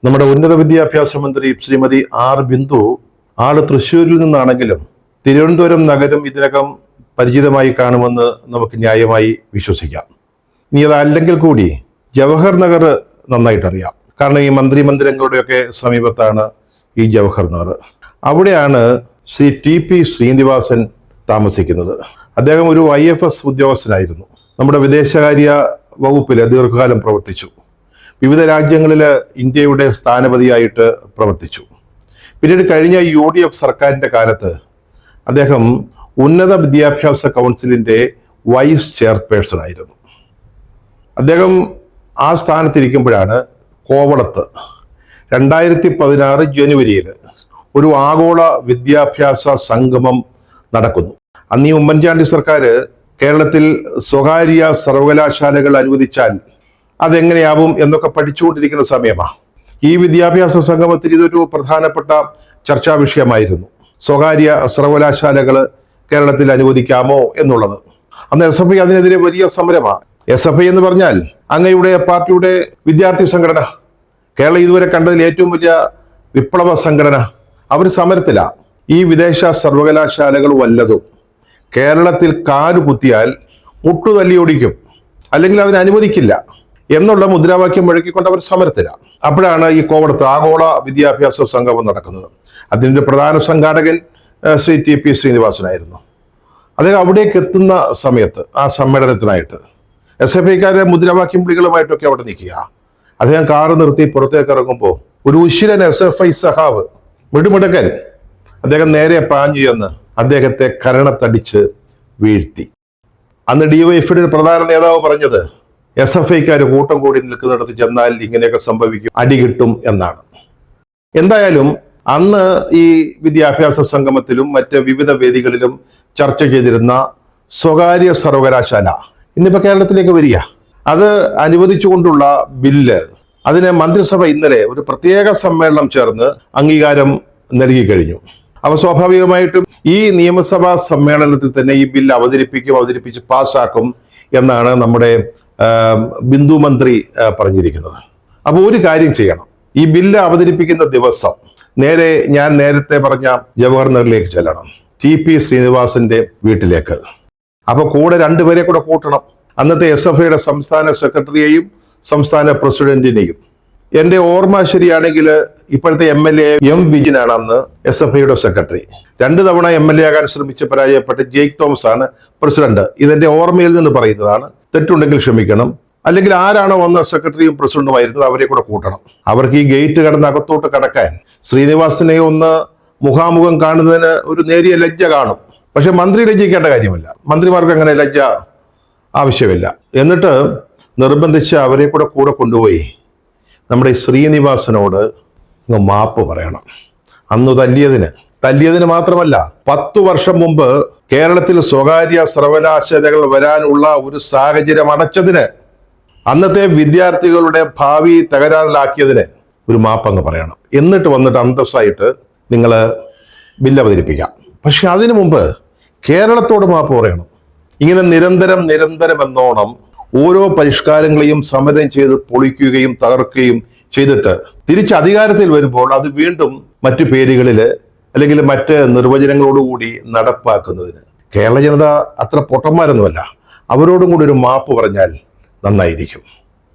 നമ്മുടെ ഉന്നത വിദ്യാഭ്യാസ മന്ത്രി ശ്രീമതി ആർ ബിന്ദു ആള് തൃശ്ശൂരിൽ നിന്നാണെങ്കിലും തിരുവനന്തപുരം നഗരം ഇതിനകം പരിചിതമായി കാണുമെന്ന് നമുക്ക് ന്യായമായി വിശ്വസിക്കാം. ഇനി അതല്ലെങ്കിൽ കൂടി ജവഹർ നഗർ നന്നായിട്ട് അറിയാം. കാരണം ഈ മന്ത്രിമന്ദിരങ്ങളുടെയൊക്കെ സമീപത്താണ് ഈ ജവഹർ നഗർ. അവിടെയാണ് ശ്രീ TP ശ്രീനിവാസൻ താമസിക്കുന്നത്. അദ്ദേഹം ഒരു IFS ഉദ്യോഗസ്ഥനായിരുന്നു. നമ്മുടെ വിദേശകാര്യ വകുപ്പിൽ ദീർഘകാലം പ്രവർത്തിച്ചു. വിവിധ രാജ്യങ്ങളിൽ ഇന്ത്യയുടെ സ്ഥാനപതിയായിട്ട് പ്രവർത്തിച്ചു. പിന്നീട് കഴിഞ്ഞ UDF സർക്കാരിൻ്റെ കാലത്ത് അദ്ദേഹം ഉന്നത വിദ്യാഭ്യാസ കൗൺസിലിൻ്റെ വൈസ് ചെയർപേഴ്സൺ ആയിരുന്നു. അദ്ദേഹം ആ സ്ഥാനത്തിരിക്കുമ്പോഴാണ് കോവളത്ത് 2016 ജനുവരിയിൽ ഒരു ആഗോള വിദ്യാഭ്യാസ സംഗമം നടക്കുന്നു. അന്ന് ഈ ഉമ്മൻചാണ്ടി സർക്കാർ കേരളത്തിൽ സ്വകാര്യ സർവകലാശാലകൾ അനുവദിച്ചാൽ അതെങ്ങനെയാവും എന്നൊക്കെ പഠിച്ചുകൊണ്ടിരിക്കുന്ന സമയമാണ്. ഈ വിദ്യാഭ്യാസ സംഗമത്തിൽ ഇതൊരു പ്രധാനപ്പെട്ട ചർച്ചാ വിഷയമായിരുന്നു. സ്വകാര്യ സർവകലാശാലകൾ കേരളത്തിൽ അനുവദിക്കാമോ എന്നുള്ളത്. അന്ന് SFI അതിനെതിരെ വലിയ സമരമാണ്. SFI എന്ന് പറഞ്ഞാൽ അങ്ങയുടെ പാർട്ടിയുടെ വിദ്യാർത്ഥി സംഘടന, കേരളം ഇതുവരെ കണ്ടതിൽ ഏറ്റവും വലിയ വിപ്ലവ സംഘടന. അവർ സമരത്തില. ഈ വിദേശ സർവകലാശാലകൾ വല്ലതും കേരളത്തിൽ കാലുകുത്തിയാൽ മുട്ടുതല്ലി ഓടിക്കും, അല്ലെങ്കിൽ അതിനെ അനുവദിക്കില്ല എന്നുള്ള മുദ്രാവാക്യം മുഴക്കിക്കൊണ്ട് അവർ സമരത്തില. അപ്പോഴാണ് ഈ കോവളത്ത് ആഗോള വിദ്യാഭ്യാസ സംഗമം നടക്കുന്നത്. അതിൻ്റെ പ്രധാന സംഘാടകൻ ശ്രീ TP ശ്രീനിവാസനായിരുന്നു. അദ്ദേഹം അവിടേക്ക് എത്തുന്ന സമയത്ത് ആ സമ്മേളനത്തിനായിട്ട് SFIക്കാരെ മുദ്രാവാക്യം വിളികളുമായിട്ടൊക്കെ അവിടെ നിൽക്കുക. അദ്ദേഹം കാറ് നിർത്തി പുറത്തേക്ക് ഇറങ്ങുമ്പോൾ ഒരു ഉശിരൻ SFI സഹാവ് മിടുമിടുക്കൻ അദ്ദേഹം നേരെ പാഞ്ഞു ചെന്ന് അദ്ദേഹത്തെ കരണത്തടിച്ച് വീഴ്ത്തി. അന്ന് DYFIയുടെ പ്രധാന നേതാവ് പറഞ്ഞത് SFIക്കാർ കൂട്ടം കൂടി നിൽക്കുന്നിടത്ത് ചെന്നാൽ ഇങ്ങനെയൊക്കെ സംഭവിക്കും, അടി കിട്ടും എന്നാണ്. എന്തായാലും അന്ന് ഈ വിദ്യാഭ്യാസ സംഗമത്തിലും മറ്റ് വിവിധ വേദികളിലും ചർച്ച ചെയ്തിരുന്ന സ്വകാര്യ സർവകലാശാല ഇന്നിപ്പോൾ കേരളത്തിലേക്ക് വരിക. അത് അനുവദിച്ചുകൊണ്ടുള്ള ബില്ല്, അതിന് മന്ത്രിസഭ ഇന്നലെ ഒരു പ്രത്യേക സമ്മേളനം ചേർന്ന് അംഗീകാരം നൽകി കഴിഞ്ഞു. അപ്പോൾ സ്വാഭാവികമായിട്ടും ഈ നിയമസഭാ സമ്മേളനത്തിൽ തന്നെ ഈ ബില്ല് അവതരിപ്പിച്ച് പാസ്സാക്കും എന്നാണ് നമ്മുടെ ബിന്ദു മന്ത്രി പറഞ്ഞിരിക്കുന്നത്. അപ്പോൾ ഒരു കാര്യം ചെയ്യണം, ഈ ബില്ല് അവതരിപ്പിക്കുന്ന ദിവസം ഞാൻ നേരത്തെ പറഞ്ഞ ജവഹർ നഗറിലേക്ക് ചെല്ലണം, TP ശ്രീനിവാസന്റെ വീട്ടിലേക്ക്. അപ്പൊ കൂടെ രണ്ടുപേരെ കൂടെ കൂട്ടണം, അന്നത്തെ SFIയുടെ സംസ്ഥാന സെക്രട്ടറിയെയും സംസ്ഥാന പ്രസിഡന്റിനെയും. എൻ്റെ ഓർമ്മ ശരിയാണെങ്കിൽ ഇപ്പോഴത്തെ MLA M വിജിനാണ് അന്ന് SFIയുടെ സെക്രട്ടറി. 2 തവണ MLA ആകാൻ ശ്രമിച്ച് പരാജയപ്പെട്ട് ജെയ്ക്ക് തോമസ് ആണ് പ്രസിഡന്റ്. ഇതെന്റെ ഓർമ്മയിൽ നിന്ന് പറയുന്നതാണ്, തെറ്റുണ്ടെങ്കിൽ ക്ഷമിക്കണം. അല്ലെങ്കിൽ ആരാണോ വന്ന സെക്രട്ടറിയും പ്രസിഡന്റുമായിരുന്നത് അവരെ കൂടെ കൂട്ടണം. അവർക്ക് ഈ ഗേറ്റ് കടന്ന് അകത്തോട്ട് കടക്കാൻ ശ്രീനിവാസനെ ഒന്ന് മുഖാമുഖം കാണുന്നതിന് ഒരു നേരിയ ലജ്ജ കാണും. പക്ഷെ മന്ത്രി ലജ്ജിക്കേണ്ട കാര്യമില്ല, മന്ത്രിമാർക്ക് അങ്ങനെ ലജ്ജ ആവശ്യമില്ല. എന്നിട്ട് നിർബന്ധിച്ച് അവരെ കൂടെ കൊണ്ടുപോയി നമ്മുടെ ശ്രീനിവാസനോട് മാപ്പ് പറയണം. അന്ന് തല്ലിയതിന് മാത്രമല്ല, 10 വർഷം മുമ്പ് കേരളത്തിൽ സ്വകാര്യ സർവകലാശാലകൾ വരാനുള്ള ഒരു സാഹചര്യം അടച്ചതിന്, അന്നത്തെ വിദ്യാർത്ഥികളുടെ ഭാവി തകരാറിലാക്കിയതിന് ഒരു മാപ്പങ്ങ് പറയണം. എന്നിട്ട് വന്നിട്ട് അന്തസ്സായിട്ട് നിങ്ങൾ ബില്ല് അവതരിപ്പിക്കാം. പക്ഷെ അതിനു മുമ്പ് കേരളത്തോട് മാപ്പ് പറയണം. ഇങ്ങനെ നിരന്തരം എന്നോണം ഓരോ പരിഷ്കാരങ്ങളെയും സമരം ചെയ്ത് പൊളിക്കുകയും തകർക്കുകയും ചെയ്തിട്ട് തിരിച്ച് അധികാരത്തിൽ വരുമ്പോൾ അത് വീണ്ടും മറ്റു പേരുകളിൽ അല്ലെങ്കിൽ മറ്റ് നിർവചനങ്ങളോടുകൂടി നടപ്പാക്കുന്നതിന് കേരള ജനത അത്ര പൊട്ടന്മാരൊന്നുമല്ല. അവരോടും കൂടി ഒരു മാപ്പ് പറഞ്ഞാൽ നന്നായിരിക്കും.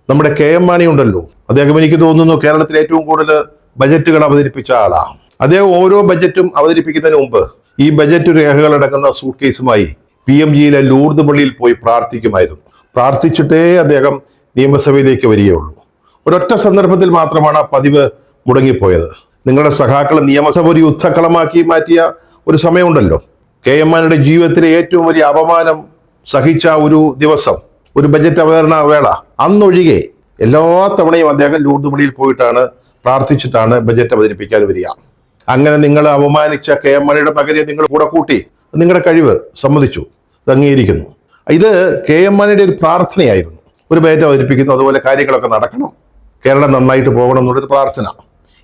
നമ്മുടെ KM മാണി ഉണ്ടല്ലോ, അദ്ദേഹം എനിക്ക് തോന്നുന്നു കേരളത്തിൽ ഏറ്റവും കൂടുതൽ ബജറ്റുകൾ അവതരിപ്പിച്ച ആളാണ്. അദ്ദേഹം ഓരോ ബജറ്റും അവതരിപ്പിക്കുന്നതിന് മുമ്പ് ഈ ബജറ്റ് രേഖകൾ അടങ്ങുന്ന സൂട്ട് കേസുമായി PMGയിലെ ലൂർദ് പള്ളിയിൽ പോയി പ്രാർത്ഥിക്കുമായിരുന്നു. പ്രാർത്ഥിച്ചിട്ടേ അദ്ദേഹം നിയമസഭയിലേക്ക് വരികയുള്ളൂ. ഒരൊറ്റ സന്ദർഭത്തിൽ മാത്രമാണ് ആ പതിവ് മുടങ്ങിപ്പോയത്. നിങ്ങളുടെ സഖാക്കളെ നിയമസഭ ഒരു യുദ്ധക്കളമാക്കി മാറ്റിയ ഒരു സമയമുണ്ടല്ലോ. KM മാണിയുടെ ജീവിതത്തിലെ ഏറ്റവും വലിയ അപമാനം സഹിച്ച ഒരു ദിവസം, ഒരു ബജറ്റ് അവതരണ വേള, അന്നൊഴികെ എല്ലാ തവണയും അദ്ദേഹം ലൂർദ് പള്ളിയിൽ പോയിട്ടാണ് പ്രാർത്ഥിച്ചിട്ടാണ് ബജറ്റ് അവതരിപ്പിക്കാൻ വരിക. അങ്ങനെ നിങ്ങൾ അപമാനിച്ച KM മാണിയുടെ മകനെ നിങ്ങൾ കൂടെ കൂട്ടി, നിങ്ങളുടെ കഴിവ് സമ്മതിച്ചു, അംഗീകരിക്കുന്നു. ഇത് KM മാണിയുടെ ഒരു പ്രാർത്ഥനയായിരുന്നു. ഒരു ബജറ്റ് അവതരിപ്പിക്കുന്നു, അതുപോലെ കാര്യങ്ങളൊക്കെ നടക്കണം, കേരളം നന്നായിട്ട് പോകണം എന്നുള്ളൊരു പ്രാർത്ഥന.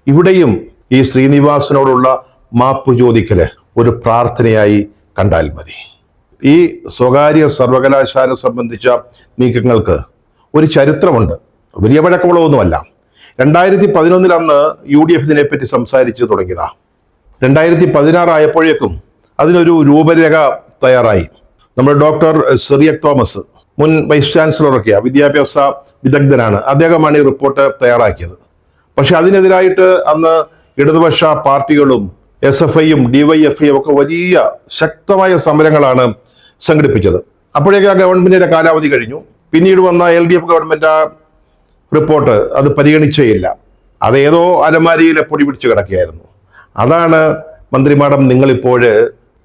ഇവിടെയും ഈ ശ്രീനിവാസനോടുള്ള മാപ്പ് ചോദിക്കല് ഒരു പ്രാർത്ഥനയായി കണ്ടാൽ മതി. ഈ സ്വകാര്യ സർവകലാശാല സംബന്ധിച്ച നീക്കങ്ങൾക്ക് ഒരു ചരിത്രമുണ്ട്, വലിയ പഴക്കമുള്ളതൊന്നുമല്ല. 2011 അന്ന് UDF ഇതിനെപ്പറ്റി സംസാരിച്ചു തുടങ്ങിയതാ. 2016 ആയപ്പോഴേക്കും അതിനൊരു രൂപരേഖ തയ്യാറായി. നമ്മുടെ ഡോക്ടർ സിറിയക് തോമസ്, മുൻ വൈസ് ചാൻസലറൊക്കെയാണ്, വിദ്യാഭ്യാസ വിദഗ്ധനാണ്, അദ്ദേഹമാണ് ഈ റിപ്പോർട്ട് തയ്യാറാക്കിയത്. പക്ഷെ അതിനെതിരായിട്ട് അന്ന് ഇടതുപക്ഷ പാർട്ടികളും SFIയും DYFIയും ഒക്കെ വലിയ ശക്തമായ സമരങ്ങളാണ് സംഘടിപ്പിച്ചത്. അപ്പോഴേക്ക് ആ ഗവൺമെന്റിന്റെ കാലാവധി കഴിഞ്ഞു. പിന്നീട് വന്ന LDF ഗവൺമെന്റ് ആ റിപ്പോർട്ട് അത് പരിഗണിച്ചേയില്ല. അതേതോ അലമാരിയിലെ പൊടി പിടിച്ച് കിടക്കുകയായിരുന്നു. അതാണ് മന്ത്രി മാഡം നിങ്ങളിപ്പോഴ്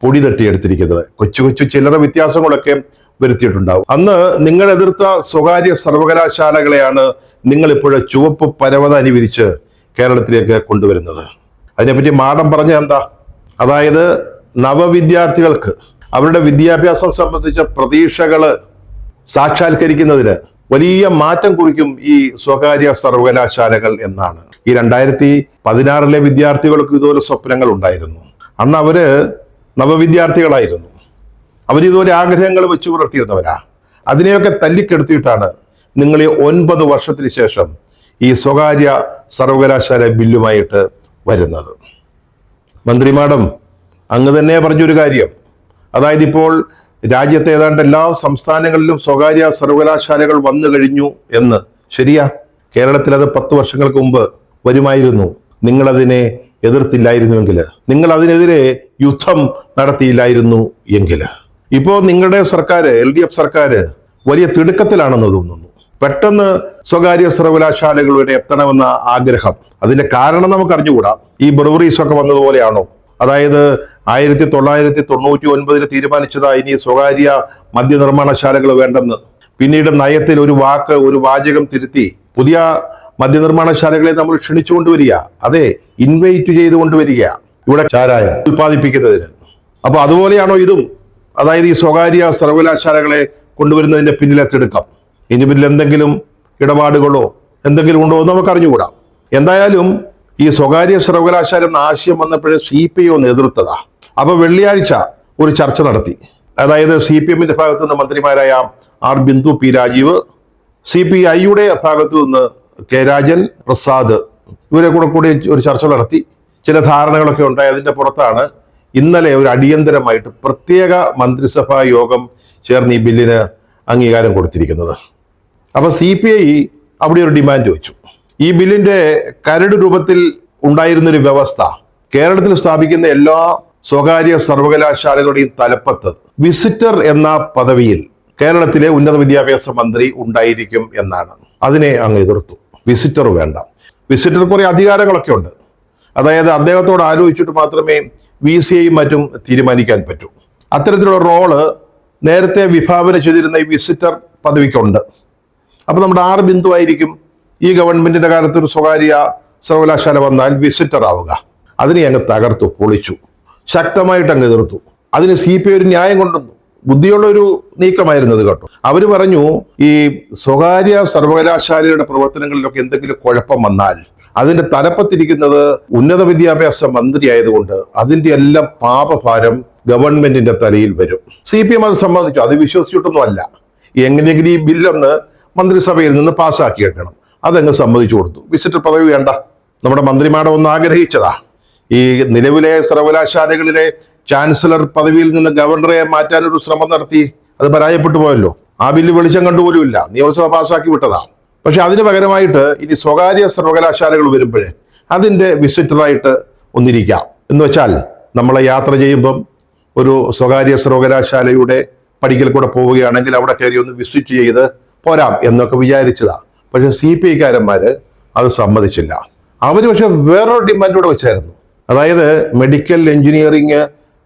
പൊടി തട്ടിയെടുത്തിരിക്കുന്നത്. കൊച്ചു കൊച്ചു ചില്ലറ വ്യത്യാസങ്ങളൊക്കെ വരുത്തിയിട്ടുണ്ടാവും. അന്ന് നിങ്ങൾ എതിർത്ത സ്വകാര്യ സർവകലാശാലകളെയാണ് നിങ്ങളിപ്പോഴ് ചുവപ്പ് പരവതാനി വിരിച്ച് കേരളത്തിലേക്ക് കൊണ്ടുവരുന്നത്. അതിനെപ്പറ്റി മാഡം പറഞ്ഞ എന്താ? അതായത് നവവിദ്യാർത്ഥികൾക്ക് അവരുടെ വിദ്യാഭ്യാസം സംബന്ധിച്ച പ്രതീക്ഷകള് സാക്ഷാത്കരിക്കുന്നതിന് വലിയ മാറ്റം കുറിക്കും ഈ സ്വകാര്യ സർവകലാശാലകൾ എന്നാണ്. ഈ 2016 വിദ്യാർത്ഥികൾക്ക് ഇതുപോലെ സ്വപ്നങ്ങൾ ഉണ്ടായിരുന്നു. അന്ന് അവര് നവവിദ്യാർത്ഥികളായിരുന്നു. അവരിതുപോലെ ആഗ്രഹങ്ങൾ വെച്ചു പുലർത്തിയിരുന്നവരാ. അതിനെയൊക്കെ തല്ലിക്കെടുത്തിയിട്ടാണ് നിങ്ങൾ ഈ 9 വർഷത്തിന് ശേഷം ഈ സ്വകാര്യ സർവകലാശാല ബില്ലുമായിട്ട് വരുന്നത്. മന്ത്രി മാഡം അങ്ങ് തന്നെ പറഞ്ഞൊരു കാര്യം, അതായത് ഇപ്പോൾ രാജ്യത്തെ ഏതാണ്ട് എല്ലാ സംസ്ഥാനങ്ങളിലും സ്വകാര്യ സർവകലാശാലകൾ വന്നു കഴിഞ്ഞു എന്ന്. ശരിയാ, കേരളത്തിൽ അത് 10 വർഷങ്ങൾക്ക് മുമ്പ് വരുമായിരുന്നു. നിങ്ങളതിനെ എതിർത്തില്ലായിരുന്നുവെങ്കിൽ, നിങ്ങൾ അതിനെതിരെ യുദ്ധം നടത്തിയില്ലായിരുന്നു എങ്കിൽ. ഇപ്പോൾ നിങ്ങളുടെ സർക്കാർ, LDF സർക്കാർ വലിയ തിടുക്കത്തിലാണെന്ന് തോന്നുന്നു. പെട്ടെന്ന് സ്വകാര്യ സർവകലാശാലകളുടെ എത്തണമെന്ന ആഗ്രഹം, അതിന്റെ കാരണം നമുക്ക് അറിഞ്ഞുകൂടാ. ഈ ബ്രവറീസ് ഒക്കെ വന്നതുപോലെയാണോ? അതായത് 1999 തീരുമാനിച്ചതായി ഇനി സ്വകാര്യ മദ്യനിർമ്മാണശാലകൾ വേണ്ടെന്ന്. പിന്നീട് നയത്തിൽ ഒരു വാചകം തിരുത്തി പുതിയ മദ്യനിർമ്മാണശാലകളെ നമ്മൾ ക്ഷണിച്ചുകൊണ്ടുവരിക, അതെ, ഇൻവൈറ്റ് ചെയ്തുകൊണ്ടുവരിക ഇവിടെ ചാരായം ഉൽപ്പാദിപ്പിക്കുന്നതിന്. അപ്പൊ അതുപോലെയാണോ ഇതും? അതായത് ഈ സ്വകാര്യ സർവകലാശാലകളെ കൊണ്ടുവരുന്നതിന്റെ പിന്നിലെ തിടുക്കം. ഇനി പിന്നിൽ എന്തെങ്കിലും ഇടപാടുകളോ എന്തെങ്കിലും ഉണ്ടോ എന്ന് നമുക്ക് അറിഞ്ഞുകൂടാ. എന്തായാലും ഈ സ്വകാര്യ സർവകലാശാല എന്ന ആശയം വന്നപ്പോഴേ CPI എതിർത്തതാ. അപ്പൊ വെള്ളിയാഴ്ച ഒരു ചർച്ച നടത്തി. അതായത് CPMന്റെ ഭാഗത്തു നിന്ന് മന്ത്രിമാരായ R ബിന്ദു, P രാജീവ്, CPIയുടെ ഭാഗത്തു നിന്ന് K രാജൻ, പ്രസാദ്, ഇവരെ കൂടി ഒരു ചർച്ച നടത്തി. ചില ധാരണകളൊക്കെ ഉണ്ടായി. അതിന്റെ പുറത്താണ് ഇന്നലെ ഒരു അടിയന്തരമായിട്ട് പ്രത്യേക മന്ത്രിസഭാ യോഗം ചേർന്ന് ഈ ബില്ലിന് അംഗീകാരം കൊടുത്തിരിക്കുന്നത്. അപ്പൊ CPI അവിടെ ഒരു ഡിമാൻഡ് വെച്ചു. ഈ ബില്ലിന്റെ കരട് രൂപത്തിൽ ഉണ്ടായിരുന്നൊരു വ്യവസ്ഥ, കേരളത്തിൽ സ്ഥാപിക്കുന്ന എല്ലാ സ്വകാര്യ സർവകലാശാലകളുടെയും തലപ്പത്ത് വിസിറ്റർ എന്ന പദവിയിൽ കേരളത്തിലെ ഉന്നത വിദ്യാഭ്യാസ മന്ത്രി ഉണ്ടായിരിക്കും എന്നാണ്. അതിനെ അങ്ങ് എതിർത്തു. വിസിറ്റർ വേണ്ട. വിസിറ്റർ കുറെ അധികാരങ്ങളൊക്കെ ഉണ്ട്. അതായത് അദ്ദേഹത്തോട് ആലോചിച്ചിട്ട് മാത്രമേ VCയും മറ്റും തീരുമാനിക്കാൻ പറ്റൂ. അത്തരത്തിലുള്ള റോള് നേരത്തെ വിഭാവന ചെയ്തിരുന്ന ഈ വിസിറ്റർ പദവിക്കുണ്ട്. അപ്പൊ നമ്മുടെ R ബിന്ദു ആയിരിക്കും ഈ ഗവൺമെന്റിന്റെ കാലത്ത് ഒരു സ്വകാര്യ സർവകലാശാല വന്നാൽ വിസിറ്റർ ആവുക. അതിനെ അങ്ങ് തകർത്തു, പൊളിച്ചു, ശക്തമായിട്ട് അങ്ങ് എതിർത്തു. അതിന് CPI ഒരു ന്യായം കൊണ്ടുവന്നു. ബുദ്ധിയുള്ള ഒരു നീക്കമായിരുന്നത് കേട്ടോ. അവര് പറഞ്ഞു, ഈ സ്വകാര്യ സർവകലാശാലയുടെ പ്രവർത്തനങ്ങളിലൊക്കെ എന്തെങ്കിലും കുഴപ്പം വന്നാൽ അതിന്റെ തലപ്പത്തിരിക്കുന്നത് ഉന്നത വിദ്യാഭ്യാസ മന്ത്രി ആയതുകൊണ്ട് അതിന്റെ എല്ലാം പാപഭാരം ഗവൺമെന്റിന്റെ തലയിൽ വരും. CPM അത് സമ്മതിച്ചു. അത് വിശ്വസിച്ചിട്ടൊന്നും അല്ല. എങ്ങനെയെങ്കിലും ഈ ബില്ലൊന്ന് മന്ത്രിസഭയിൽ നിന്ന് പാസ്സാക്കിയെടുക്കണം. അതങ്ങ് സമ്മതിച്ചു കൊടുത്തു. വിസിറ്റർ പദവി വേണ്ട. നമ്മുടെ മന്ത്രിമാടം ഒന്ന് ആഗ്രഹിച്ചതാ. ഈ നിലവിലെ സർവകലാശാലകളിലെ ചാൻസലർ പദവിയിൽ നിന്ന് ഗവർണറെ മാറ്റാനൊരു ശ്രമം നടത്തി. അത് പരാജയപ്പെട്ടു പോയല്ലോ. ആ ബില്ല് വെളിച്ചം കണ്ടുപോലുമില്ല. നിയമസഭ പാസ്സാക്കി വിട്ടതാ. പക്ഷെ അതിന് പകരമായിട്ട് ഇനി സ്വകാര്യ സർവകലാശാലകൾ വരുമ്പോഴേ അതിന്റെ വിസിറ്ററായിട്ട് ഒന്നിരിക്കാം. എന്ന് വെച്ചാൽ നമ്മളെ യാത്ര ചെയ്യുമ്പം ഒരു സ്വകാര്യ സർവകലാശാലയുടെ പടിക്കൽ കൂടെ പോവുകയാണെങ്കിൽ അവിടെ കയറി ഒന്ന് വിസിറ്റ് ചെയ്ത് പോരാം എന്നൊക്കെ വിചാരിച്ചതാ. പക്ഷെ CPIക്കാരന്മാര് അത് സമ്മതിച്ചില്ല. അവർ പക്ഷെ വേറൊരു ഡിമാൻഡോടെ വെച്ചായിരുന്നു. അതായത് മെഡിക്കൽ എഞ്ചിനീയറിംഗ്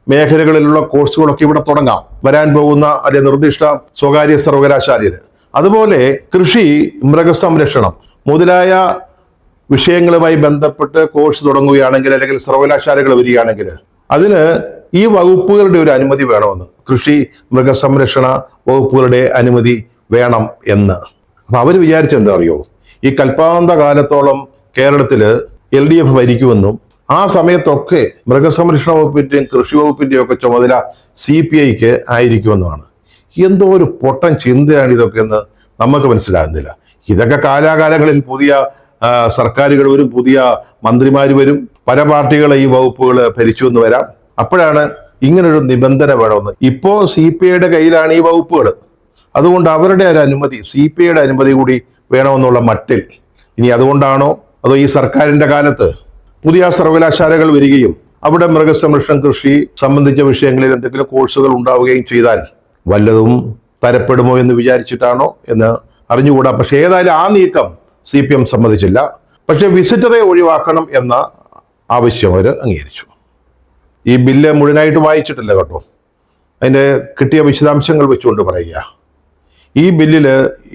മേഖലകളിലുള്ള കോഴ്സുകളൊക്കെ ഇവിടെ തുടങ്ങാം വരാൻ പോകുന്ന അല്ലെ നിർദ്ദിഷ്ട സ്വകാര്യ സർവകലാശാലയിൽ. അതുപോലെ കൃഷി, മൃഗസംരക്ഷണം മുതലായ വിഷയങ്ങളുമായി ബന്ധപ്പെട്ട് കോഴ്സ് തുടങ്ങുകയാണെങ്കിൽ അല്ലെങ്കിൽ സർവകലാശാലകൾ വരികയാണെങ്കിൽ അതിന് ഈ വകുപ്പുകളുടെ ഒരു അനുമതി വേണമെന്ന്, കൃഷി മൃഗസംരക്ഷണ വകുപ്പുകളുടെ അനുമതി വേണം എന്ന്. അപ്പൊ അവർ വിചാരിച്ചെന്താ അറിയോ, ഈ കൽപ്പാന്ത കാലത്തോളം കേരളത്തില് LDF ഭരിക്കുമെന്നും ആ സമയത്തൊക്കെ മൃഗസംരക്ഷണ വകുപ്പിന്റെയും കൃഷി വകുപ്പിന്റെയും ഒക്കെ ചുമതല CPIക്ക് ആയിരിക്കുമെന്നുമാണ്. എന്തോ ഒരു പൊട്ടൻ ചിന്തയാണ് ഇതൊക്കെ എന്ന് നമുക്ക് മനസ്സിലാകുന്നില്ല. ഇതൊക്കെ കാലാകാലങ്ങളിൽ പുതിയ സർക്കാരുകൾ വരും, പുതിയ മന്ത്രിമാർ വരും, പല പാർട്ടികളെ ഈ വകുപ്പുകൾ ഭരിച്ചു എന്ന് വരാം. അപ്പോഴാണ് ഇങ്ങനൊരു നിബന്ധന വേണമെന്ന്. ഇപ്പോ CPIയുടെ കയ്യിലാണ് ഈ വകുപ്പുകൾ. അതുകൊണ്ട് അവരുടെ ഒരു അനുമതി, CPIയുടെ അനുമതി കൂടി വേണമെന്നുള്ള മട്ടിൽ. ഇനി അതുകൊണ്ടാണോ അതോ ഈ സർക്കാരിന്റെ കാലത്ത് പുതിയ സർവകലാശാലകൾ വരികയും അവിടെ മൃഗസംരക്ഷണം, കൃഷി സംബന്ധിച്ച വിഷയങ്ങളിൽ എന്തെങ്കിലും കോഴ്സുകൾ ഉണ്ടാവുകയും ചെയ്താൽ വല്ലതും തരപ്പെടുമോ എന്ന് വിചാരിച്ചിട്ടാണോ എന്ന് അറിഞ്ഞുകൂടാ. പക്ഷെ ഏതായാലും ആ നീക്കം CPM സമ്മതിച്ചില്ല. പക്ഷെ വിസിറ്ററെ ഒഴിവാക്കണം എന്ന ആവശ്യം അവർ അംഗീകരിച്ചു. ഈ ബില്ല് മുഴുവനായിട്ട് വായിച്ചിട്ടില്ല കേട്ടോ, അതിൻ്റെ കിട്ടിയ വിശദാംശങ്ങൾ വെച്ചുകൊണ്ട് പറയുക. ഈ ബില്ലിൽ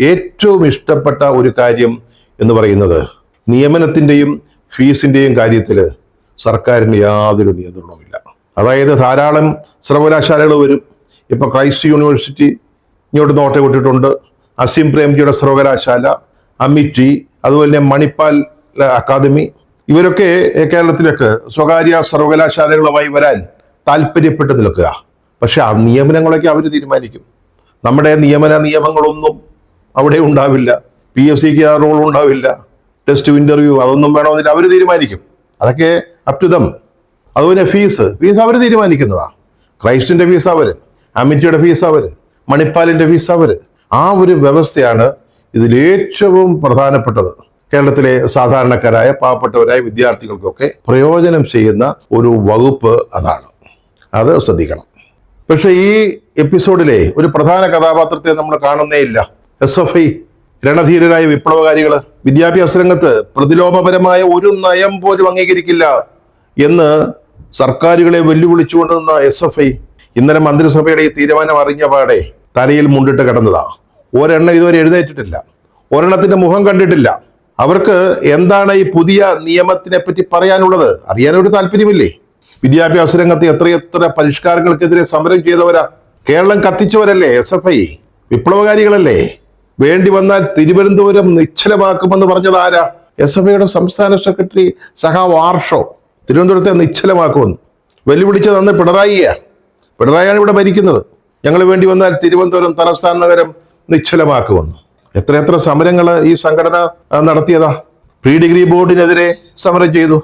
ഏറ്റവും ഇഷ്ടപ്പെട്ട ഒരു കാര്യം എന്ന് പറയുന്നത് നിയമനത്തിൻ്റെയും ഫീസിൻ്റെയും കാര്യത്തിൽ സർക്കാരിന് യാതൊരു നിയന്ത്രണവുമില്ല. അതായത് ധാരാളം സർവകലാശാലകൾ വരും. ഇപ്പൊ ക്രൈസ്റ്റ് യൂണിവേഴ്സിറ്റി ഇങ്ങോട്ട് നോട്ട വിട്ടിട്ടുണ്ട്, അസീം പ്രേംജിയുടെ സർവകലാശാല, അമിറ്റി, അതുപോലെ തന്നെ മണിപ്പാൽ അക്കാദമി, ഇവരൊക്കെ കേരളത്തിലേക്ക് സ്വകാര്യ സർവകലാശാലകളുമായി വരാൻ താല്പര്യപ്പെട്ട് നിൽക്കുക. പക്ഷെ ആ നിയമനങ്ങളൊക്കെ അവർ തീരുമാനിക്കും. നമ്മുടെ നിയമങ്ങളൊന്നും അവിടെ ഉണ്ടാവില്ല. PSCക്ക് ആ റോൾ ഉണ്ടാവില്ല. ടെസ്റ്റ്, ഇന്റർവ്യൂ അതൊന്നും വേണമെന്നില്ല, അവർ തീരുമാനിക്കും. അതൊക്കെ അപ് ടു ദം. അതുപോലെ ഫീസ് അവർ തീരുമാനിക്കുന്നതാണ്. ക്രൈസ്റ്റിന്റെ ഫീസ് അവർ, അമിറ്റിയുടെ ഫീസ് അവർ, മണിപ്പാലിന്റെ ഫീസ് അവർ. ആ ഒരു വ്യവസ്ഥയാണ് ഇതിലേറ്റവും പ്രധാനപ്പെട്ടത്. കേരളത്തിലെ സാധാരണക്കാരായ പാവപ്പെട്ടവരായ വിദ്യാർത്ഥികൾക്കൊക്കെ പ്രയോജനം ചെയ്യുന്ന ഒരു വകുപ്പ് അതാണ്. അത് ശ്രദ്ധിക്കണം. പക്ഷെ ഈ എപ്പിസോഡിലെ ഒരു പ്രധാന കഥാപാത്രത്തെ നമ്മൾ കാണുന്നേ ഇല്ല. SFI രണധീരരായ വിപ്ലവകാരികൾ വിദ്യാഭ്യാസ രംഗത്ത് പ്രതിലോമപരമായ ഒരു നയം പോലും അംഗീകരിക്കില്ല എന്ന് സർക്കാരുകളെ വെല്ലുവിളിച്ചുകൊണ്ടിരുന്ന SFI ഇന്നലെ മന്ത്രിസഭയുടെ ഈ തീരുമാനം അറിഞ്ഞ പാടെ തലയിൽ മുണ്ടിട്ട് കിടന്നതാ. ഒരെണ്ണം ഇതുവരെ എഴുന്നേറ്റിട്ടില്ല, ഒരെണ്ണത്തിന്റെ മുഖം കണ്ടിട്ടില്ല. അവർക്ക് എന്താണ് ഈ പുതിയ നിയമത്തിനെ പറ്റി പറയാനുള്ളത് അറിയാനൊരു താല്പര്യമില്ലേ? വിദ്യാഭ്യാസ രംഗത്ത് എത്രയെത്ര പരിഷ്കാരങ്ങൾക്കെതിരെ സമരം ചെയ്തവരാ. കേരളം കത്തിച്ചവരല്ലേ SFI, വിപ്ലവകാരികളല്ലേ. വേണ്ടി വന്നാൽ തിരുവനന്തപുരം നിശ്ചലമാക്കുമെന്ന് പറഞ്ഞത് ആരാ? SFIയുടെ സംസ്ഥാന സെക്രട്ടറി സഖാവ് ആർഷോ തിരുവനന്തപുരത്തെ നിശ്ചലമാക്കുമെന്ന് വെല്ലുവിളിച്ചത് അന്ന് പിണറായിയാണ് ഇവിടെ ഭരിക്കുന്നത്. ഞങ്ങൾ വേണ്ടി വന്നാൽ തിരുവനന്തപുരം തലസ്ഥാന നഗരം നിശ്ചലമാക്കുമെന്ന്. എത്രയെത്ര സമരങ്ങൾ ഈ സംഘടന നടത്തിയതാ. പ്രീ ഡിഗ്രി ബോർഡിനെതിരെ സമരം ചെയ്തു.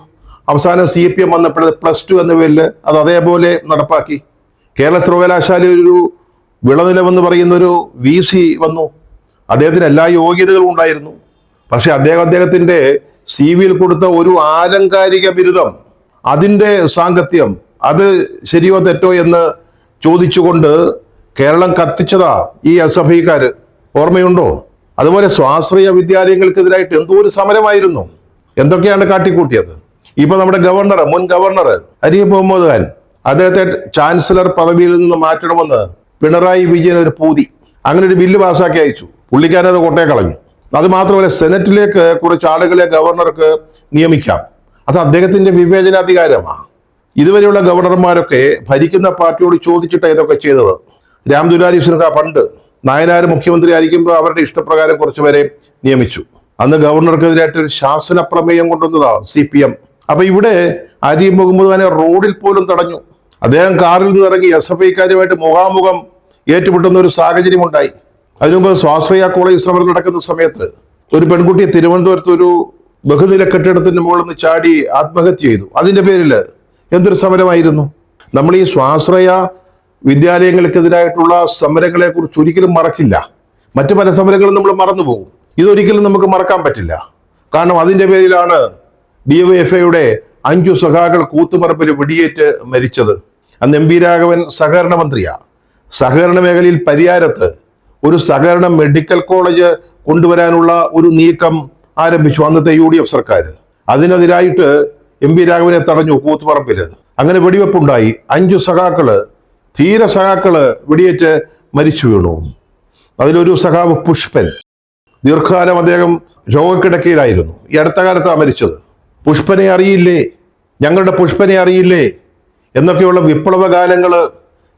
അവസാനം CPM വന്നപ്പോൾ +2 എന്ന പേരിൽ അത് അതേപോലെ നടപ്പാക്കി. കേരള സർവകലാശാലയിൽ ഒരു വിളനിലമെന്ന് പറയുന്ന ഒരു VC വന്നു. അദ്ദേഹത്തിന് എല്ലാ യോഗ്യതകളും ഉണ്ടായിരുന്നു. പക്ഷെ അദ്ദേഹത്തിന്റെ CV-യിൽ കൊടുത്ത ഒരു ആലങ്കാരിക ബിരുദം, അതിൻ്റെ സാങ്കത്യം, അത് ശരിയോ തെറ്റോ എന്ന് ചോദിച്ചുകൊണ്ട് കേരളം കത്തിച്ചതാ ഈ SFIക്കാര്. ഓർമ്മയുണ്ടോ? അതുപോലെ സ്വാശ്രയ വിദ്യാലയങ്ങൾക്കെതിരായിട്ട് എന്തോ ഒരു സമരമായിരുന്നു. എന്തൊക്കെയാണ് കാട്ടിക്കൂട്ടിയത്. ഇപ്പൊ നമ്മുടെ മുൻ ഗവർണർ അരിഫ് മുഹമ്മദ് ഖാൻ, അദ്ദേഹത്തെ ചാൻസലർ പദവിയിൽ നിന്ന് മാറ്റണമെന്ന് പിണറായി വിജയൻ ഒരു പൂതി, അങ്ങനെ ഒരു ബില്ല് പാസ്സാക്കി അയച്ചു. പുള്ളിക്കാരത് കൊട്ടയെ കളഞ്ഞു. അത് മാത്രമല്ല, സെനറ്റിലേക്ക് കുറച്ച് ആളുകളെ ഗവർണർക്ക് നിയമിക്കാം. അത് അദ്ദേഹത്തിന്റെ വിവേചനാധികാരമാണ്. ഇതുവരെയുള്ള ഗവർണർമാരൊക്കെ ഭരിക്കുന്ന പാർട്ടിയോട് ചോദിച്ചിട്ട് ഇതൊക്കെ ചെയ്തത്. രാംദുലാരി സിൻഹ പണ്ട് നായനാർ മുഖ്യമന്ത്രി ആയിരിക്കുമ്പോൾ അവരുടെ ഇഷ്ടപ്രകാരം കുറച്ചുപേരെ നിയമിച്ചു. അന്ന് ഗവർണർക്കെതിരായിട്ട് ഒരു ശാസന പ്രമേയം കൊണ്ടുവന്നതാ CPM. അപ്പൊ ഇവിടെ അരിഫ് മുഹമ്മദ് ഖാനെ റോഡിൽ പോലും തടഞ്ഞു. അദ്ദേഹം കാറിൽ നിന്ന് ഇറങ്ങി SFIക്കാരുമായിട്ട് മുഖാമുഖം ഏറ്റുമുട്ടുന്ന ഒരു സാഹചര്യം ഉണ്ടായി. അതിനുമുമ്പ് സ്വാശ്രയ കോളേജ് സമരം നടക്കുന്ന സമയത്ത് ഒരു പെൺകുട്ടി തിരുവനന്തപുരത്ത് ഒരു ബഹുനില കെട്ടിടത്തിന്റെ മുകളിൽ നിന്ന് ചാടി ആത്മഹത്യ ചെയ്തു. അതിന്റെ പേരിൽ എന്തൊരു സമരമായിരുന്നു. നമ്മൾ ഈ സ്വാശ്രയ വിദ്യാലയങ്ങൾക്കെതിരായിട്ടുള്ള സമരങ്ങളെ കുറിച്ച് ഒരിക്കലും മറക്കില്ല. മറ്റു പല സമരങ്ങളും നമ്മൾ മറന്നുപോകും. ഇതൊരിക്കലും നമുക്ക് മറക്കാൻ പറ്റില്ല. കാരണം അതിന്റെ പേരിലാണ് DYFIയുടെ 5 സഖാക്കൾ കൂത്തുപറമ്പിൽ വെടിയേറ്റ് മരിച്ചത്. അന്ന് MP രാഘവൻ സഹകരണ മന്ത്രിയാ. സഹകരണ മേഖലയിൽ പരിയാരത്ത് ഒരു സഹകരണ മെഡിക്കൽ കോളേജ് കൊണ്ടുവരാനുള്ള ഒരു നീക്കം ആരംഭിച്ചു അന്നത്തെ UDF സർക്കാർ. അതിനെതിരായിട്ട് MP രാഘവനെ തടഞ്ഞു കൂത്തുപറമ്പിൽ. അങ്ങനെ വെടിവെപ്പുണ്ടായി. 5 സഖാക്കള്, ധീര സഖാക്കള് വെടിയേറ്റ് മരിച്ചു വീണു. അതിലൊരു സഖാവ് പുഷ്പൻ, ദീർഘകാലം അദ്ദേഹം രോഗക്കിടക്കയിലായിരുന്നു. ഈ അടുത്ത കാലത്താണ് മരിച്ചത്. പുഷ്പനെ അറിയില്ലേ, ഞങ്ങളുടെ പുഷ്പനെ അറിയില്ലേ എന്നൊക്കെയുള്ള വിപ്ലവകാലങ്ങൾ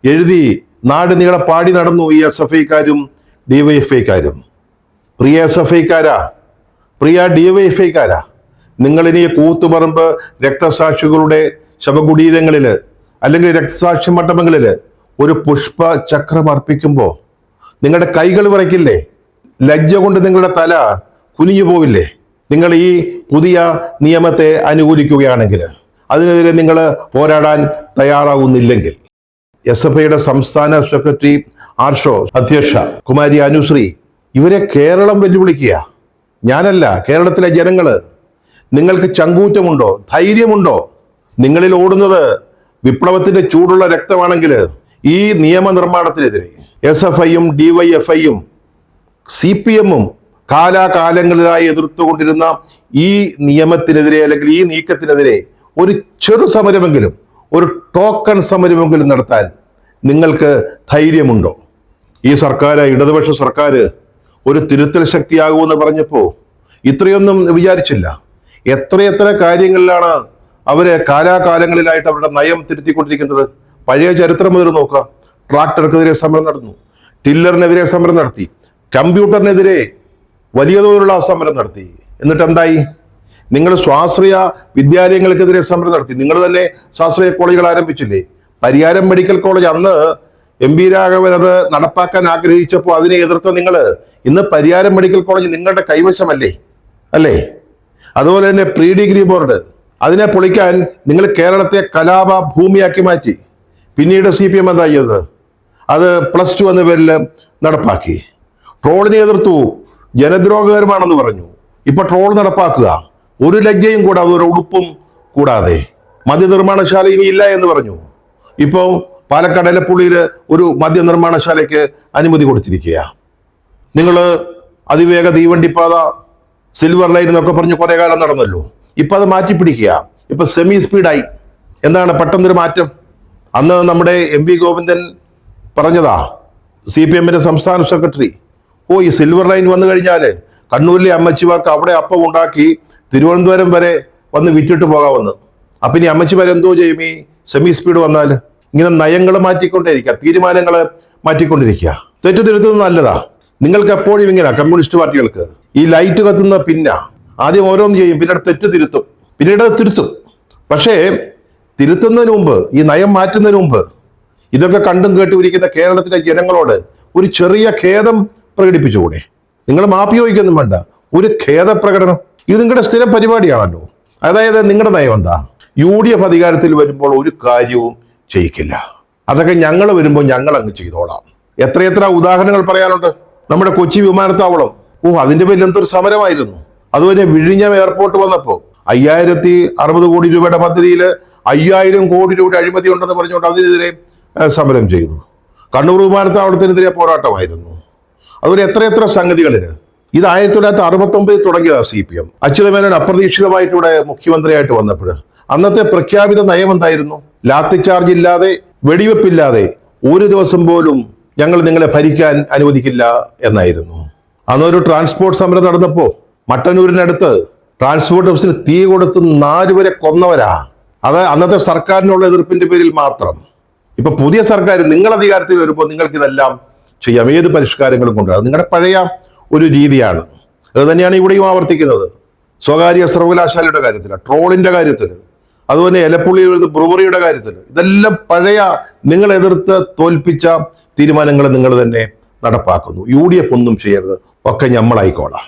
എഴുതി നാട് നീളെ പാടി നടന്നു ഈ SFIക്കാരും DYFIക്കാരും. പ്രിയ SFIക്കാരാ, പ്രിയ DYFIക്കാരാ, നിങ്ങളിനി കൂത്തുപറമ്പ് രക്തസാക്ഷികളുടെ ശവകുടീരങ്ങളിൽ അല്ലെങ്കിൽ രക്തസാക്ഷി മണ്ഡപങ്ങളിൽ ഒരു പുഷ്പചക്രം അർപ്പിക്കുമ്പോൾ നിങ്ങളുടെ കൈകൾ വിറയ്ക്കില്ലേ? ലജ്ജ കൊണ്ട് നിങ്ങളുടെ തല കുനിഞ്ഞു പോവില്ലേ? നിങ്ങൾ ഈ പുതിയ നിയമത്തെ അനുകൂലിക്കുകയാണെങ്കിൽ, അതിനെതിരെ നിങ്ങൾ പോരാടാൻ തയ്യാറാവുന്നില്ലെങ്കിൽ, SFIയുടെ സംസ്ഥാന സെക്രട്ടറി ആർഷോ, അധ്യക്ഷ കുമാരി അനുശ്രീ, ഇവരെ കേരളം വെല്ലുവിളിക്കുക. ഞാനല്ല, കേരളത്തിലെ ജനങ്ങള്. നിങ്ങൾക്ക് ചങ്കൂറ്റമുണ്ടോ? ധൈര്യമുണ്ടോ? നിങ്ങളിൽ ഓടുന്നത് വിപ്ലവത്തിന്റെ ചൂടുള്ള രക്തമാണെങ്കിൽ ഈ നിയമനിർമ്മാണത്തിനെതിരെ SFIയും DYFIയും CPMഉം കാലാകാലങ്ങളിലായി എതിർത്തുകൊണ്ടിരുന്ന ഈ നിയമത്തിനെതിരെ അല്ലെങ്കിൽ ഈ നീക്കത്തിനെതിരെ ഒരു ചെറു സമരമെങ്കിലും, ഒരു ടോക്കൺ സമരമെങ്കിലും നടത്താൻ നിങ്ങൾക്ക് ധൈര്യമുണ്ടോ? ഈ സർക്കാർ, ഇടതുപക്ഷ സർക്കാർ ഒരു തിരുത്തൽ ശക്തിയാകുമെന്ന് പറഞ്ഞപ്പോൾ ഇത്രയൊന്നും വിചാരിച്ചില്ല. എത്രയെത്ര കാര്യങ്ങളിലാണ് അവര് കാലാകാലങ്ങളിലായിട്ട് അവരുടെ നയം തിരുത്തിക്കൊണ്ടിരിക്കുന്നത്. പഴയ ചരിത്രം മുതൽ നോക്കുക. ട്രാക്ടർക്കെതിരെ സമരം നടന്നു, ടില്ലറിനെതിരെ സമരം നടത്തി, കമ്പ്യൂട്ടറിനെതിരെ വലിയ തോതിലുള്ള സമരം നടത്തി. എന്നിട്ട് എന്തായി? നിങ്ങൾ സ്വാശ്രയ വിദ്യാലയങ്ങൾക്കെതിരെ സമരം നടത്തി. നിങ്ങൾ തന്നെ സ്വാശ്രയ കോളേജുകൾ ആരംഭിച്ചില്ലേ? പരിയാരം മെഡിക്കൽ കോളേജ് അന്ന് MP രാഘവൻ അത് നടപ്പാക്കാൻ ആഗ്രഹിച്ചപ്പോൾ അതിനെ എതിർത്ത നിങ്ങൾ ഇന്ന് പരിയാരം മെഡിക്കൽ കോളേജ് നിങ്ങളുടെ കൈവശമല്ലേ? അല്ലേ? അതുപോലെ തന്നെ പ്രീ ഡിഗ്രി ബോർഡ്, അതിനെ പൊളിക്കാൻ നിങ്ങൾ കേരളത്തെ കലാപ ഭൂമിയാക്കി മാറ്റി. പിന്നീട് CPM എന്താ ചെയ്തത്? അത് +2 എന്ന പേരിൽ നടപ്പാക്കി. ട്രോളിനെ എതിർത്തു, ജനദ്രോഹകരമാണെന്ന് പറഞ്ഞു. ഇപ്പൊ ട്രോൾ നടപ്പാക്കുക, ഒരു ലജ്ജയും കൂടാതെ, ഒരു ഉടുപ്പും കൂടാതെ. മദ്യനിർമ്മാണശാല ഇനി ഇല്ല എന്ന് പറഞ്ഞു. ഇപ്പോൾ പാലക്കാട് എലപ്പുള്ളിയിൽ ഒരു മദ്യനിർമ്മാണശാലയ്ക്ക് അനുമതി കൊടുത്തിരിക്കുക. നിങ്ങൾ അതിവേഗ തീവണ്ടിപ്പാത, സിൽവർ ലൈൻ എന്നൊക്കെ പറഞ്ഞ് കുറെ കാലം നടന്നല്ലോ. ഇപ്പൊ അത് മാറ്റിപ്പിടിക്കുക. ഇപ്പൊ സെമി സ്പീഡായി. എന്താണ് പെട്ടെന്നൊരു മാറ്റം? അന്ന് നമ്മുടെ MP ഗോവിന്ദൻ പറഞ്ഞതാ, CPMന്റെ സംസ്ഥാന സെക്രട്ടറി, ഈ സിൽവർ ലൈൻ വന്നു കഴിഞ്ഞാല് കണ്ണൂരിലെ അമ്മച്ചിമാർക്ക് അവിടെ അപ്പം ഉണ്ടാക്കി തിരുവനന്തപുരം വരെ വന്ന് വിറ്റിട്ട് പോകാമെന്ന്. അപ്പൊ ഇനി അമ്മച്ചിമാർ എന്തോ ചെയ്യും ഈ സെമി സ്പീഡ് വന്നാൽ? ഇങ്ങനെ നയങ്ങൾ മാറ്റിക്കൊണ്ടേയിരിക്കുക, തീരുമാനങ്ങൾ മാറ്റിക്കൊണ്ടിരിക്കുക. തെറ്റുതിരുത്തുന്നത് നല്ലതാ. നിങ്ങൾക്ക് എപ്പോഴും ഇങ്ങനെ കമ്മ്യൂണിസ്റ്റ് പാർട്ടികൾക്ക് ഈ ലൈറ്റ് കത്തുന്ന ആദ്യം ഓരോന്ന് ചെയ്യും, പിന്നീട് തെറ്റ് തിരുത്തും, പിന്നീട് തിരുത്തും. പക്ഷേ തിരുത്തുന്നതിന് മുമ്പ്, ഈ നയം മാറ്റുന്നതിന് മുമ്പ് ഇതൊക്കെ കണ്ടും കേട്ടുമിരിക്കുന്ന കേരളത്തിലെ ജനങ്ങളോട് ഒരു ചെറിയ ഖേദം പ്രകടിപ്പിച്ചുകൂടെ? നിങ്ങൾ മാപ്പി ചോദിക്കൊന്നും വേണ്ട, ഒരു ഖേദപ്രകടനം. ഇത് നിങ്ങളുടെ സ്ഥിരം പരിപാടിയാണല്ലോ. അതായത് നിങ്ങളുടെ നയം എന്താ? UDF അധികാരത്തിൽ വരുമ്പോൾ ഒരു കാര്യവും ചെയ്യിക്കില്ല, അതൊക്കെ ഞങ്ങൾ വരുമ്പോൾ ഞങ്ങൾ അങ്ങ് ചെയ്തോളാം. എത്രയെത്ര ഉദാഹരണങ്ങൾ പറയാനുണ്ട്. നമ്മുടെ കൊച്ചി വിമാനത്താവളം, അതിന്റെ പേരിൽ എന്തൊരു സമരമായിരുന്നു. അതുപോലെ വിഴിഞ്ഞം എയർപോർട്ട് വന്നപ്പോൾ 5060 കോടി രൂപയുടെ പദ്ധതിയിൽ 5000 കോടി രൂപയുടെ അഴിമതി ഉണ്ടെന്ന് പറഞ്ഞുകൊണ്ട് അതിനെതിരെ സമരം ചെയ്തു. കണ്ണൂർ വിമാനത്താവളത്തിനെതിരെ പോരാട്ടമായിരുന്നു. അതുപോലെ എത്രയെത്ര സംഗതികളില്. ഇത് 1969 തുടങ്ങിയതാണ് CPM. അച്യുതമേനോൻ അപ്രതീക്ഷിതമായിട്ട് ഇവിടെ മുഖ്യമന്ത്രിയായിട്ട് വന്നപ്പോൾ അന്നത്തെ പ്രഖ്യാപിത നയം എന്തായിരുന്നു? ലാത്തി ചാർജ് ഇല്ലാതെ, വെടിവെപ്പില്ലാതെ ഒരു ദിവസം പോലും ഞങ്ങൾ നിങ്ങളെ ഭരിക്കാൻ അനുവദിക്കില്ല എന്നായിരുന്നു. അന്നൊരു ട്രാൻസ്പോർട്ട് സമരം നടന്നപ്പോ മട്ടന്നൂരിനടുത്ത് ട്രാൻസ്പോർട്ട് ഓഫീസിന് തീ കൊടുത്ത് 4 പേരെ കൊന്നവരാ. അത് അന്നത്തെ സർക്കാരിനുള്ള എതിർപ്പിന്റെ പേരിൽ മാത്രം. ഇപ്പൊ പുതിയ സർക്കാർ നിങ്ങൾ അധികാരത്തിൽ വരുമ്പോൾ നിങ്ങൾക്ക് ഇതെല്ലാം ചെയ്യാം, ഏത് പരിഷ്കാരങ്ങളും കൊണ്ടുവരാം. നിങ്ങളുടെ പഴയ ഒരു രീതിയാണ്. അത് തന്നെയാണ് ഇവിടെയും ആവർത്തിക്കുന്നത്. സ്വകാര്യ സർവകലാശാലയുടെ കാര്യത്തിൽ, ട്രോളിന്റെ കാര്യത്തിൽ, അതുപോലെ എലപ്പുള്ളി ബ്രൂവറിയുടെ കാര്യത്തിൽ, ഇതെല്ലാം പഴയ നിങ്ങൾ എതിർത്ത് തോൽപ്പിച്ച തീരുമാനങ്ങൾ നിങ്ങൾ തന്നെ നടപ്പാക്കുന്നു. UDF ഒന്നും ചെയ്യരുത്, ഒക്കെ നമ്മളായിക്കോളാം.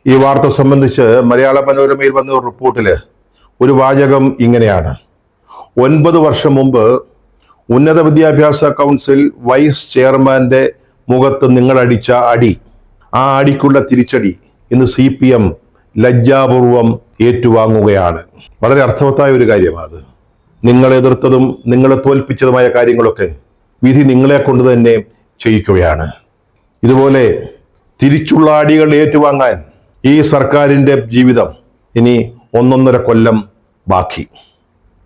ഈ വാർത്ത സംബന്ധിച്ച് മലയാള മനോരമയിൽ വന്ന ഒരു റിപ്പോർട്ടില് ഒരു വാചകം ഇങ്ങനെയാണ്: 9 വർഷം മുമ്പ് ഉന്നത വിദ്യാഭ്യാസ കൗൺസിൽ വൈസ് ചെയർമാന്റെ മുഖത്ത് നിങ്ങൾ അടിച്ച അടി, ആ അടിക്കുള്ള തിരിച്ചടി ഇന്ന് CPM ലജ്ജാപൂർവം ഏറ്റുവാങ്ങുകയാണ്. വളരെ അർത്ഥവത്തായ ഒരു കാര്യമാണ്. നിങ്ങൾ എതിർത്തതും നിങ്ങളെ തോൽപ്പിച്ചതുമായ കാര്യങ്ങളൊക്കെ വിധി നിങ്ങളെ കൊണ്ട് തന്നെ ചെയ്യിക്കുകയാണ്. ഇതുപോലെ തിരിച്ചുള്ള അടികൾ ഏറ്റുവാങ്ങാൻ ഈ സർക്കാരിന്റെ ജീവിതം ഇനി 1.5 കൊല്ലം ബാക്കി.